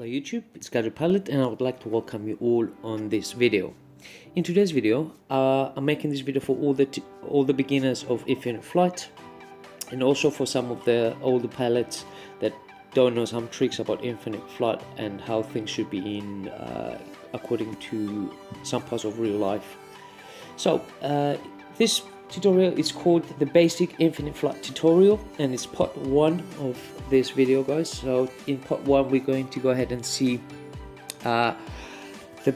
Hello YouTube, it's Pilot, and I would like to welcome you all on this video. In today's video, I'm making this video for all the beginners of infinite flight, and also for some of the older pilots that don't know some tricks about infinite flight and how things should be in according to some parts of real life. So this tutorial is called the basic infinite flight tutorial, and it's part 1 of this video, guys. So in part 1 we're going to go ahead and see the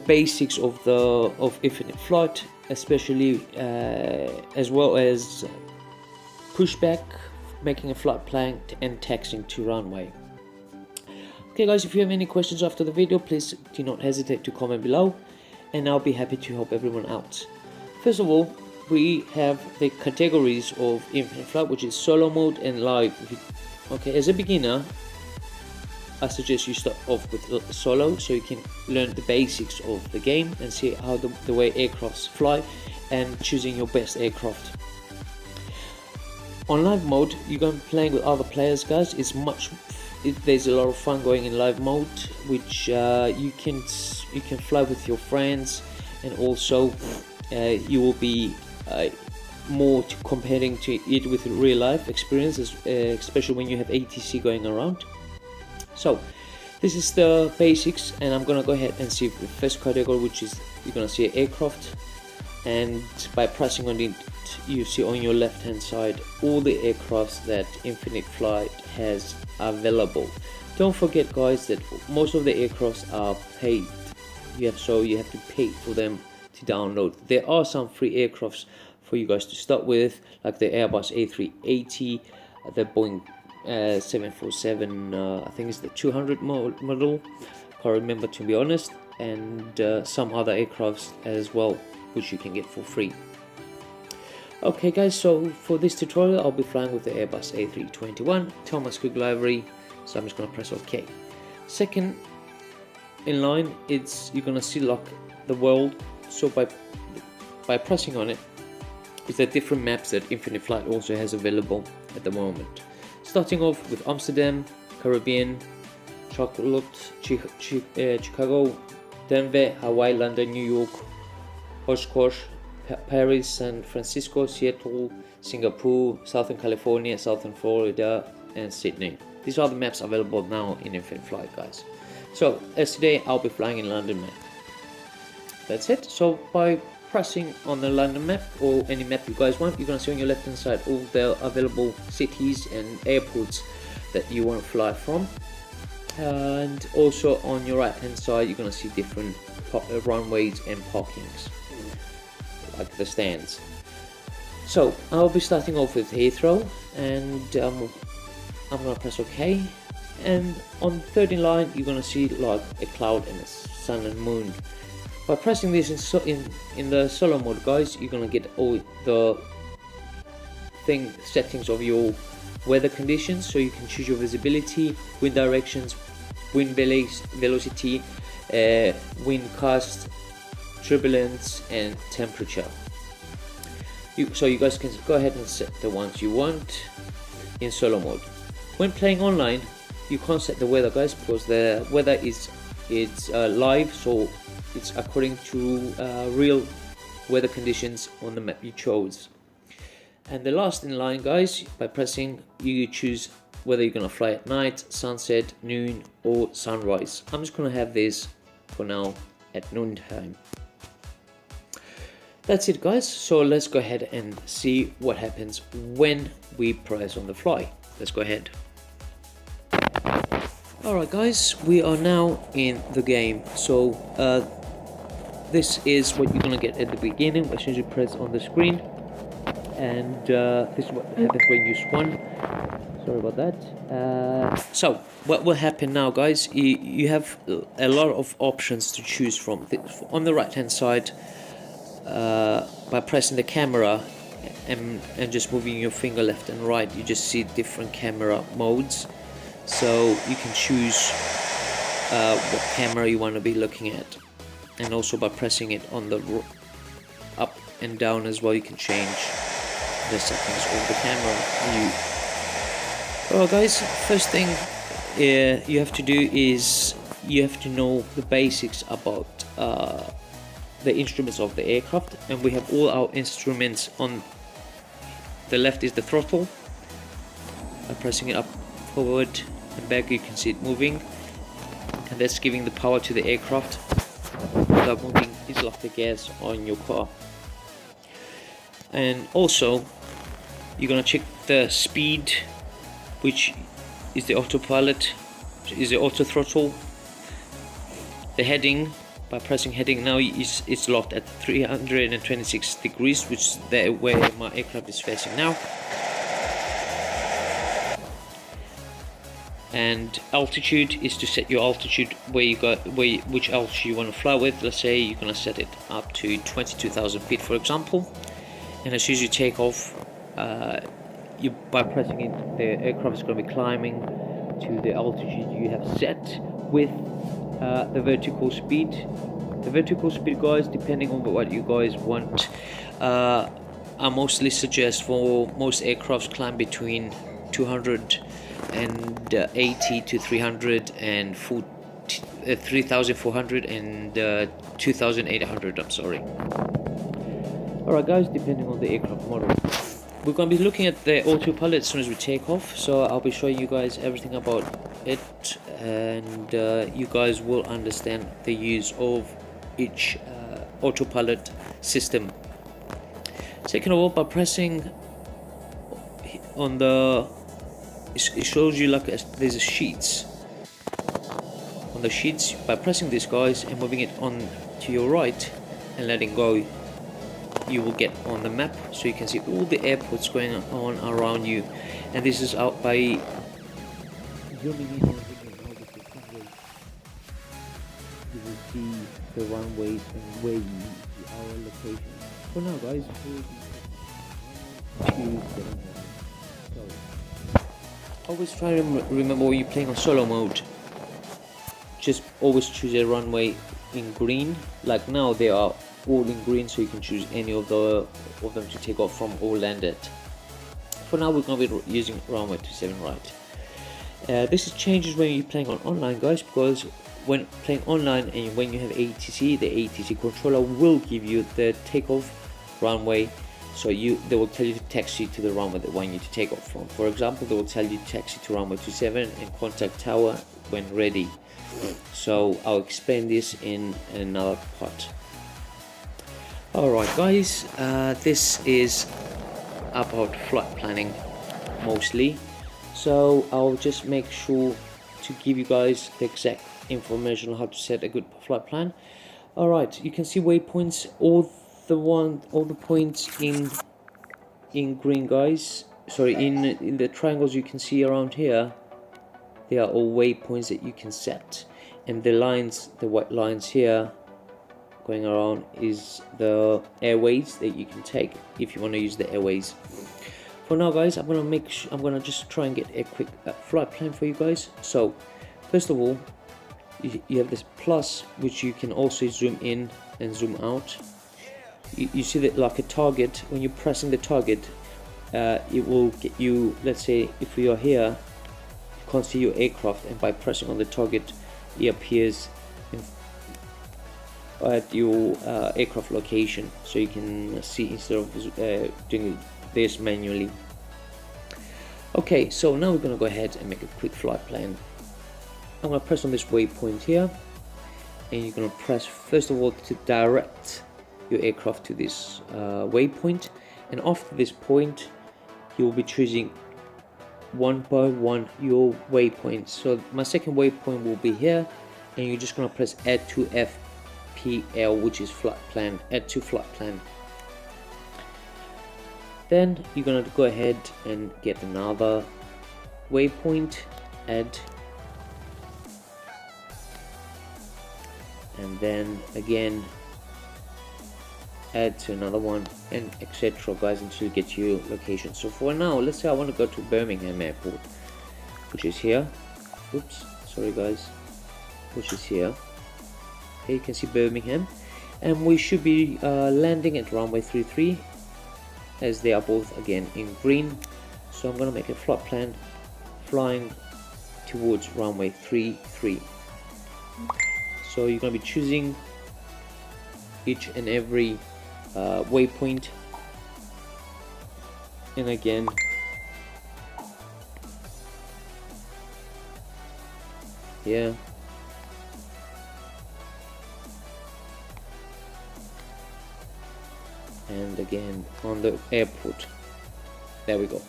basics of infinite flight, especially as well as pushback, making a flight plan, and taxiing to runway. Okay guys, if you have any questions after the video, please do not hesitate to comment below, and I'll be happy to help everyone out. First of all, we have the categories of infinite flight, which is solo mode and live. Okay, as a beginner, I suggest you start off with solo, so you can learn the basics of the game and see how the way aircrafts fly and choosing your best aircraft. On live mode, you're going to be playing with other players, guys. There's a lot of fun going in live mode, which you can fly with your friends, and also you will be more comparing to it with real life experiences, especially when you have ATC going around. So this is the basics, and I'm gonna go ahead and see the first category, which is you're gonna see aircraft, and by pressing on it you see on your left hand side all the aircrafts that infinite flight has available. Don't forget, guys, that most of the aircrafts are paid. So you have to pay for them to download. There are some free aircrafts for you guys to start with, like the Airbus A380, the Boeing 747, I think it's the 200 model, can't remember to be honest, and some other aircrafts as well, which you can get for free. Okay guys, so for this tutorial I'll be flying with the Airbus A321 Thomas Cook livery, so I'm just going to press OK. Second in line, you're going to select the world. So by pressing on it, is the different maps that Infinite Flight also has available at the moment. Starting off with Amsterdam, Caribbean, Charlotte, Chicago, Denver, Hawaii, London, New York, Oshkosh, Paris, San Francisco, Seattle, Singapore, Southern California, Southern Florida, and Sydney. These are the maps available now in Infinite Flight, guys. So as today I'll be flying in London map. That's it. So by pressing on the London map, or any map you guys want, you're going to see on your left hand side all the available cities and airports that you want to fly from, and also on your right hand side you're going to see different runways and parkings, like the stands. So I'll be starting off with Heathrow, and I'm going to press OK, and on third in line you're going to see like a cloud and a sun and moon. By pressing this in the solo mode, guys, you're gonna get all the settings of your weather conditions, so you can choose your visibility, wind directions, wind velocity, wind gust, turbulence, and temperature. So you guys can go ahead and set the ones you want in solo mode. When playing online, you can't set the weather, guys, because the weather is live, so it's according to real weather conditions on the map you chose. And the last in line, guys, by pressing, you choose whether you're gonna fly at night, sunset, noon, or sunrise. I'm just gonna have this for now at noontime. That's it, guys. So let's go ahead and see what happens when we press on the fly. Let's go ahead. Alright guys, we are now in the game. So this is what you're gonna get at the beginning as soon as you press on the screen, and this is what happens when you swan. Sorry about that. So what will happen now, guys, you have a lot of options to choose from. On the right hand side, by pressing the camera and just moving your finger left and right, you just see different camera modes. So you can choose what camera you want to be looking at, and also by pressing it on the up and down as well, you can change the settings of the camera view. Alright guys, first thing you have to do is you have to know the basics about the instruments of the aircraft, and we have all our instruments. On the left is the throttle. By pressing it up, forward and back, you can see it moving, and that's giving the power to the aircraft. Without moving, it's like the gas on your car. And also you're gonna check the speed, which is the autopilot, is the auto throttle. The heading, by pressing heading now, it's locked at 326 degrees, which is the way my aircraft is facing now. And altitude is to set your altitude where you got which altitude you want to fly with. Let's say you're gonna set it up to 22,000 feet, for example. And as soon as you take off, by pressing it, the aircraft is going to be climbing to the altitude you have set with the vertical speed. The vertical speed, guys, depending on what you guys want, I mostly suggest for most aircrafts climb between 280 to 3,400 and 2,800. I'm sorry. Alright guys, depending on the aircraft model. We're going to be looking at the autopilot as soon as we take off, so I'll be showing you guys everything about it, and you guys will understand the use of each autopilot system. Second of all, by pressing on the, it shows you like there's a sheets. On the sheets, by pressing this, guys, and moving it on to your right and letting go, you will get on the map, so you can see all the airports going on around you. And this is out by zooming in and zooming out of the runway. You will see the runways and where you see our location. For now, guys, so always try to remember when you're playing on solo mode, just always choose a runway in green. Like now they are all in green, so you can choose any of them to take off from or land at. For now, we're going to be using runway 27, right? This is changes when you're playing on online, guys, because when playing online and when you have ATC, the ATC controller will give you the takeoff runway, so they will tell you to taxi to the runway they want you to take off from. For example, they will tell you to taxi to runway 27 and contact tower when ready. So I'll explain this in another part. Alright guys, this is about flight planning mostly, so I'll just make sure to give you guys the exact information on how to set a good flight plan. Alright, you can see waypoints, all the points in green, guys, sorry, in the triangles you can see around here, they are all waypoints that you can set, and the lines, the white lines here going around, is the airways that you can take if you want to use the airways. For now, guys, I'm gonna just try and get a quick flight plan for you guys. So first of all, you have this plus, which you can also zoom in and zoom out. You see that like a target, when you're pressing the target, it will get you, let's say if we are here, you can't see your aircraft, and by pressing on the target it appears at your aircraft location, so you can see instead of doing this manually. Okay, so now we're gonna go ahead and make a quick flight plan. I'm gonna press on this waypoint here, and you're gonna press first of all to direct your aircraft to this waypoint, and after this point you will be choosing one by one your waypoints. So my second waypoint will be here, and you're just gonna press add to FPL, which is flight plan, add to flight plan. Then you're gonna go ahead and get another waypoint, add, and then again add to another one, and etc, guys, until you get to your location. So for now, let's say I want to go to Birmingham Airport, which is here. Oops, sorry guys, which is here. Okay, you can see Birmingham, and we should be landing at runway 33, as they are both again in green. So I'm gonna make a flight plan flying towards runway 33. So you're going to be choosing each and every waypoint, and again here, and again on the airport. There we go.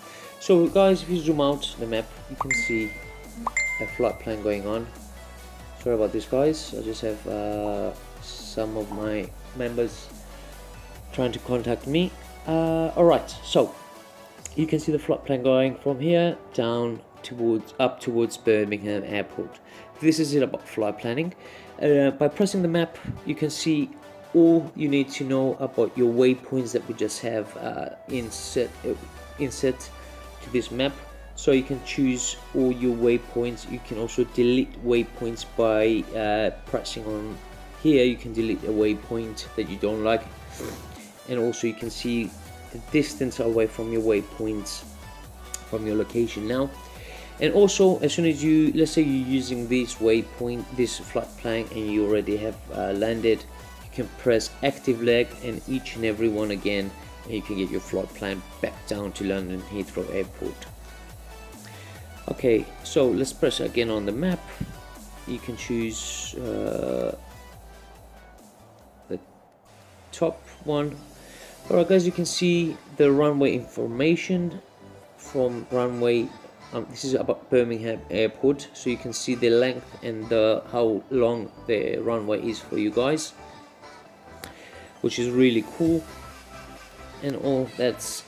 So guys, if you zoom out the map, you can see a flight plan going on. Sorry about this, guys, I just have some of my members trying to contact me. Alright, so you can see the flight plan going from here down towards up towards Birmingham Airport. This is it about flight planning. By pressing the map, you can see all you need to know about your waypoints that we just have inset to this map. So you can choose all your waypoints. You can also delete waypoints by pressing on here. You can delete a waypoint that you don't like, and also you can see the distance away from your waypoints from your location now. And also, as soon as you, let's say you're using this waypoint, this flight plan, and you already have landed, you can press active leg and each and every one again, and you can get your flight plan back down to London Heathrow Airport. Okay, so let's press again on the map. You can choose the top one. Alright guys, you can see the runway information from runway. This is about Birmingham Airport, so you can see the length and how long the runway is for you guys, which is really cool. And all that's,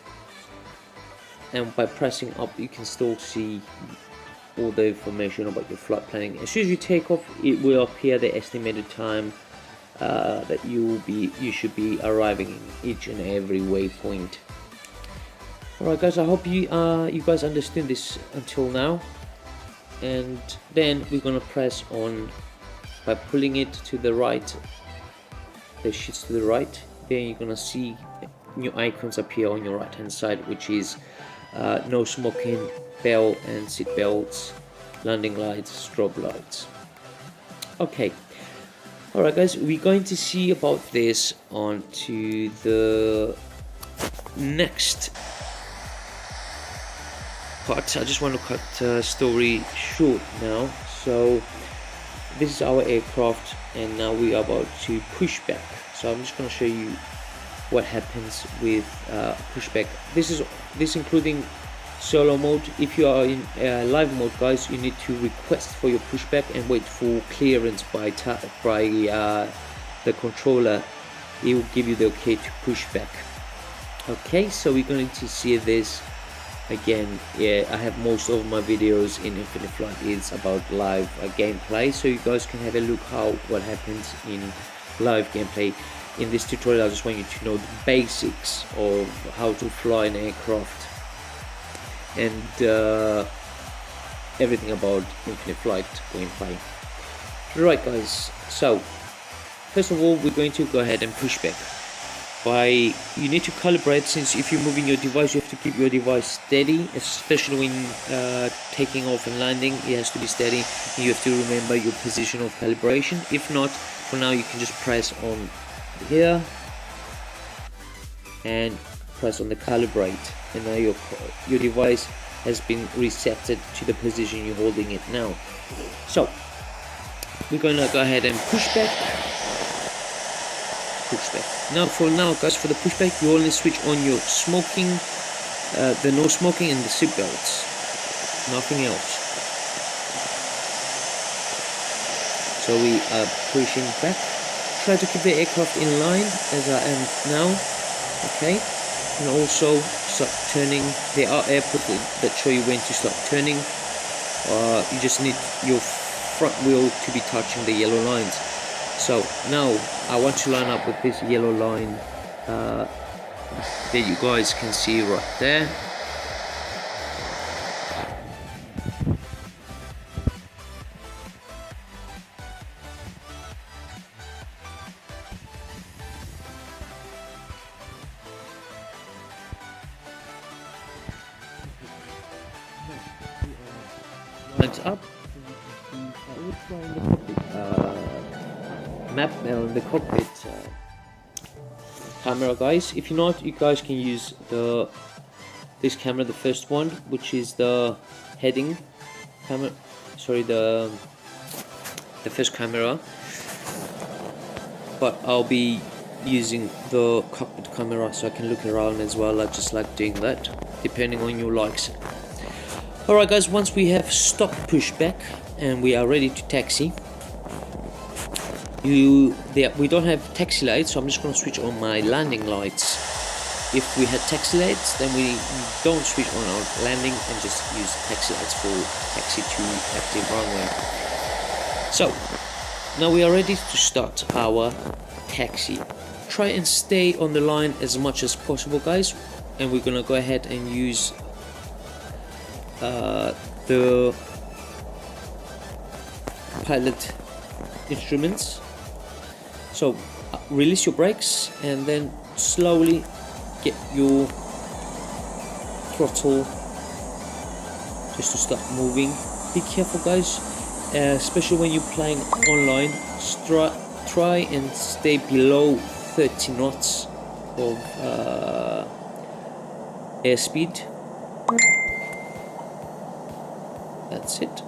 and by pressing up you can still see all the information about your flight planning. As soon as you take off, it will appear the estimated time that you should be arriving in each and every waypoint. Alright guys, I hope you guys understood this until now. And then we're gonna press on by pulling it to the right, the sheets to the right. Then you're gonna see new icons appear on your right hand side, which is no smoking, bell and seat belts, landing lights, strobe lights. Okay, alright guys, we're going to see about this on to the next part. I just want to cut story short now. So this is our aircraft, and now we are about to push back. So I'm just going to show you what happens with pushback. This including solo mode. If you are in live mode, guys, you need to request for your pushback and wait for clearance by the controller. It will give you the okay to push back. Okay, so we're going to see this again. Yeah, I have most of my videos in Infinite Flight is about live gameplay, so you guys can have a look what happens in live gameplay. In this tutorial, I just want you to know the basics of how to fly an aircraft and everything about Infinite Flight gameplay. Right guys, so first of all, we're going to go ahead and push back. You need to calibrate, since if you're moving your device, you have to keep your device steady, especially when taking off and landing. It has to be steady. You have to remember your position of calibration. If not, for now you can just press on here and press on the calibrate, and now your device has been reset to the position you're holding it now. So we're gonna go ahead and push back. Now guys, for the pushback, you only switch on your smoking, the no smoking and the seat belts, nothing else. So we are pushing back. Try to keep the aircraft in line as I am now. Okay, and also start turning. There are airports that show you when to start turning. You just need your front wheel to be touching the yellow lines. So now I want to line up with this yellow line that you guys can see right there. Lines up. will try in the cockpit map on the cockpit camera, guys. If you're not, you guys can use this camera, the first one, which is the heading camera. Sorry, the first camera. But I'll be using the cockpit camera so I can look around as well. I just like doing that, depending on your likes. Alright guys, once we have stopped pushback and we are ready to taxi, we don't have taxi lights, so I'm just going to switch on my landing lights. If we had taxi lights, then we don't switch on our landing and just use taxi lights for taxi to active runway. So now we are ready to start our taxi. Try and stay on the line as much as possible, guys, and we're gonna go ahead and use the pilot instruments. So release your brakes and then slowly get your throttle just to start moving. Be careful, guys, especially when you're playing online. Try and stay below 30 knots of airspeed. That's it.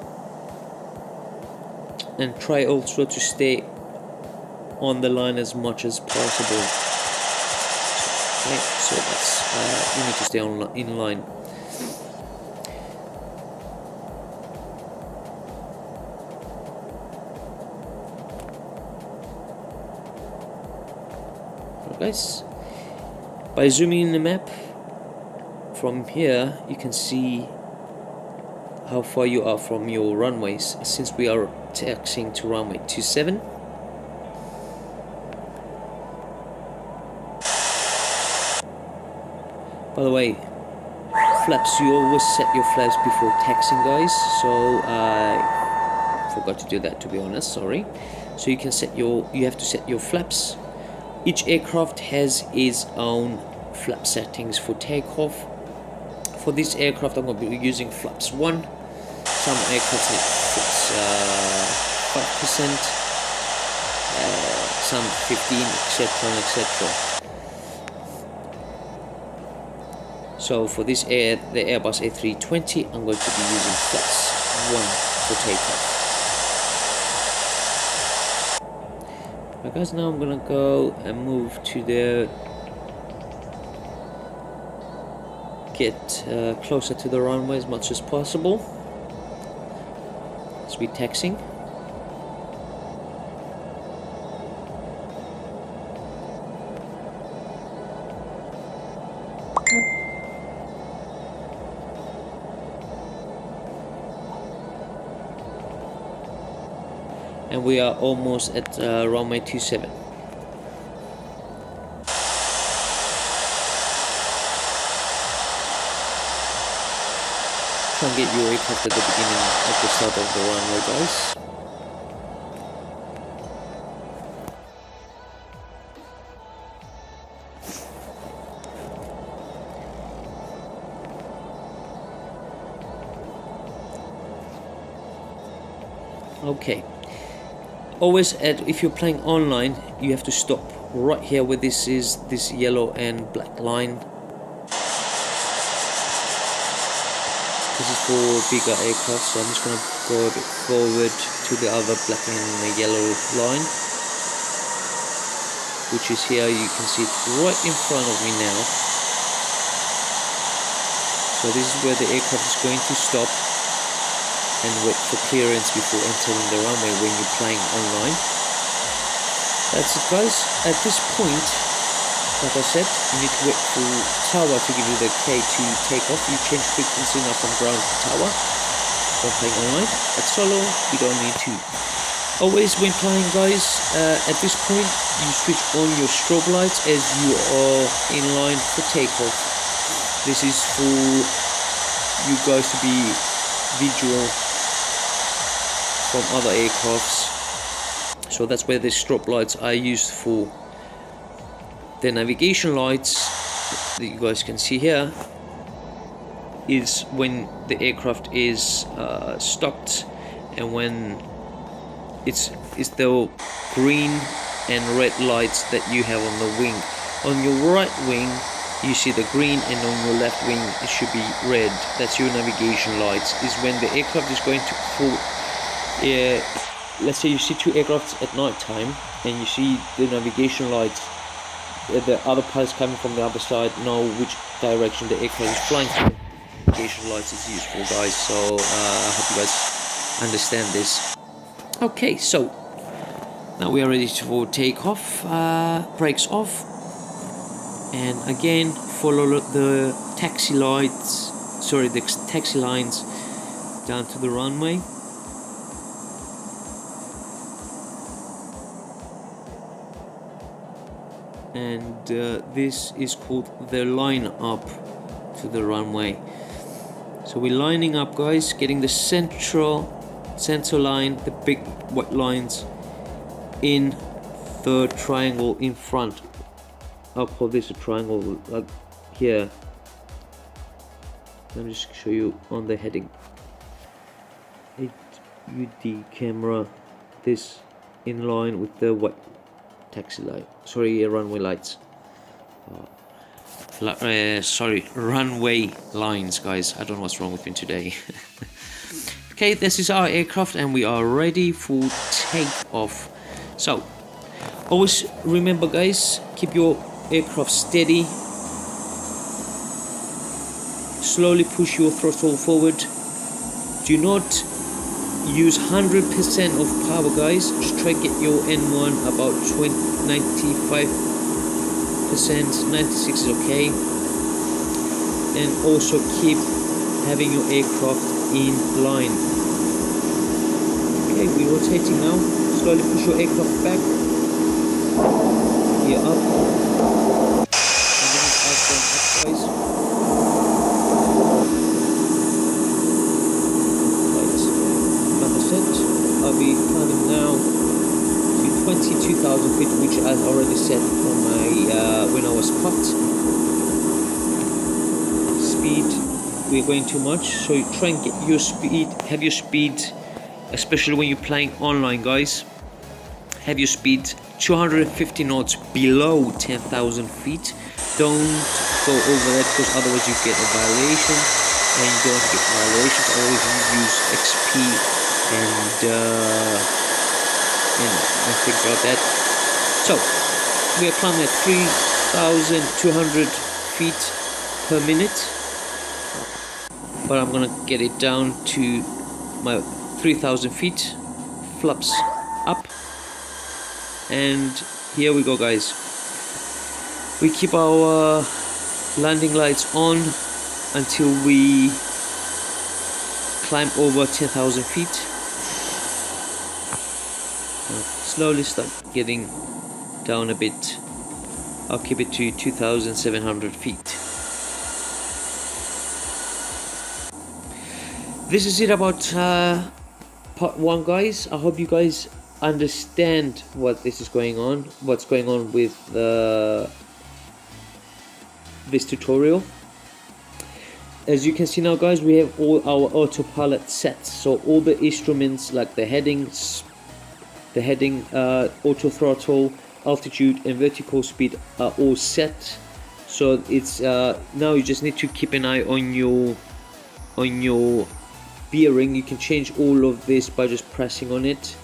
And try also to stay on the line as much as possible. Okay, so that's you need to stay in line. Guys, by zooming in the map from here, you can see how far you are from your runways, since we are taxiing to runway 27. By the way, flaps, you always set your flaps before taxiing, guys, so I forgot to do that, to be honest, sorry. So you have to set your flaps. Each aircraft has its own flap settings for takeoff. For this aircraft, I'm going to be using flaps 1. Some aircraft need flaps 5%, some 15, etc., etc. So for this the Airbus A320, I'm going to be using flaps 1 for takeoff. Right guys, now I'm gonna go and move to the get closer to the runway as much as possible as we're taxiing. And we are almost at runway 27. Try and get your aircraft at the beginning, at the start of the runway, guys. Okay. Always if you're playing online, you have to stop right here where this is, this yellow and black line. This is for bigger aircraft, so I'm just going to go a bit forward to the other black and yellow line, which is here. You can see it right in front of me now. So this is where the aircraft is going to stop and wait for clearance before entering the runway when you're playing online. That's it, guys. At this point, like I said, you need to wait for tower to give you the K to take off. You change frequency now from ground to tower when playing online. At solo, you don't need to. Always when playing, guys, at this point, you switch on your strobe lights as you are in line for takeoff. This is for you guys to be visual from other aircrafts. So that's where the strobe lights are used for. The navigation lights that you guys can see here is when the aircraft is stopped and when it's the green and red lights that you have on the wing. On your right wing you see the green, and on your left wing it should be red. That's your navigation lights. Is when the aircraft is going to fall. Let's say you see two aircrafts at night time and you see the navigation lights, the other pilots coming from the other side know which direction the aircraft is flying to. Navigation lights is useful, guys, so I hope you guys understand this. Okay, so now we are ready for takeoff. Brakes off, and again follow the taxi lights, sorry, the taxi lines down to the runway. And this is called the line up to the runway. So we're lining up, guys, getting the center line, the big white lines in the triangle in front. I'll call this a triangle, like here. Let me just show you on the heading. UD camera, this in line with the white taxi light, sorry, runway lights. Sorry, runway lines, guys. I don't know what's wrong with me today. Okay, this is our aircraft and we are ready for takeoff. So always remember, guys, keep your aircraft steady. Slowly push your throttle forward. Do not use 100% of power, guys. Just try to get your N1 about 95%, 96 is okay. And also keep having your aircraft in line. Okay, we're rotating now. Slowly push your aircraft back. Here up. And then it's up, guys. I'll be climbing now to 22,000 feet, which I've already set for my when I was parked. Speed, we're going too much, so you try and get your speed, have your speed, especially when you're playing online, guys. Have your speed 250 knots below 10,000 feet. Don't go over that, because otherwise you get a violation, and you don't get violations. Always use XP and things like that. So we are climbing at 3,200 feet per minute, but I'm gonna get it down to my 3,000 feet. Flaps up, and here we go, guys. We keep our landing lights on until we climb over 10,000 feet. Slowly start getting down a bit. I'll keep it to 2,700 feet. This is it about part 1, guys. I hope you guys understand what this is going on, what's going on with this tutorial. As you can see now, guys, we have all our autopilot sets, so all the instruments like the headings, auto throttle, altitude and vertical speed are all set. So it's now you just need to keep an eye on your bearing. You can change all of this by just pressing on it,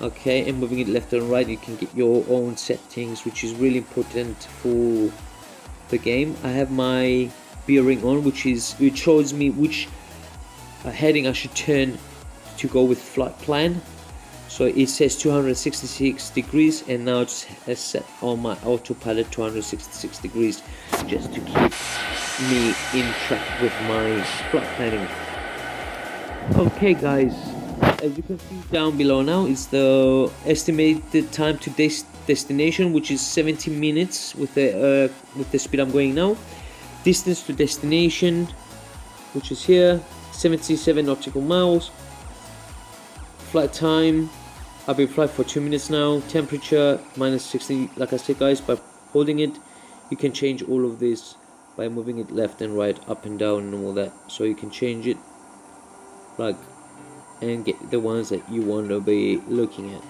okay, and moving it left and right. You can get your own settings, which is really important for the game. I have my bearing on, which shows me which heading I should turn to go with flight plan. So it says 266 degrees, and now it's set on my autopilot 266 degrees, just to keep me in track with my flight planning. Okay, guys, as you can see down below now, it's the estimated time to destination, which is 70 minutes with the speed I'm going now. Distance to destination, which is here, 77 nautical miles. Flight time, I've been flying for 2 minutes now. Temperature -60. Like I said, guys, by holding it, you can change all of this by moving it left and right, up and down and all that. So you can change it like and get the ones that you want to be looking at.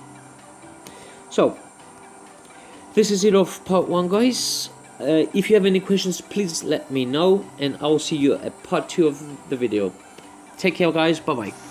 So this is it of part 1, guys. If you have any questions, please let me know, and I'll see you at part 2 of the video. Take care, guys. Bye bye.